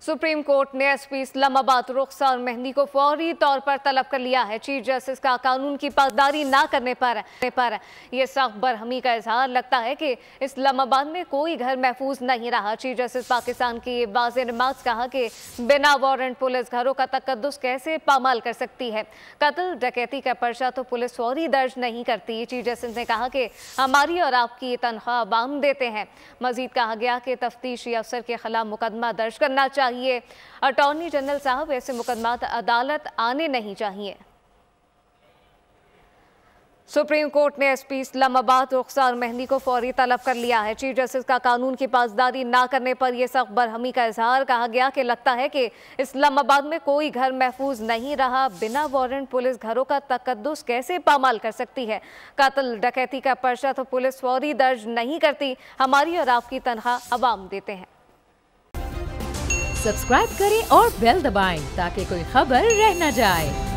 Supreme court ने SP Islamabad रुखसार मेहंदी को फौरी तौर पर तलब कर लिया है। चीफ जस्टिस का कानून की पासदारी न करने पर यह सख्त बरहमी का इजहार। लगता है कि इस्लामाबाद में कोई घर महफूज नहीं रहा। चीफ जस्टिस पाकिस्तान की वाज़ेह नमाज कहा कि बिना वारंट पुलिस घरों का तकद्दुस कैसे पामाल कर सकती है। कत्ल डकैती का पर्चा तो पुलिस फौरी दर्ज नहीं करती। चीफ जस्टिस ने कहा कि हमारी और आपकी तनख्वाह अवाम देते हैं। मजीद कहा गया कि तफ्तीशी अफसर के खिलाफ मुकदमा दर्ज करना चाहिए। अटॉर्नी जनरल साहब, ऐसे मुकदमात अदालत आने नहीं चाहिए। सुप्रीम कोर्ट ने एसपी इस्लामाबाद रुखसार मेहंदी को फौरी तलब कर लिया है। चीफ जस्टिस का कानून की पासदारी ना करने पर यह सख्त बरहमी का इजहार। कहा गया कि लगता है कि इस्लामाबाद में कोई घर महफूज नहीं रहा। बिना वारंट पुलिस घरों का तकद्दुस कैसे पामाल कर सकती है। कत्ल डकैती का पर्चा तो पुलिस फौरी दर्ज नहीं करती। हमारी और आपकी तनख्वाह अवाम देते हैं। सब्सक्राइब करें और बेल दबाएं ताकि कोई खबर रह न जाए।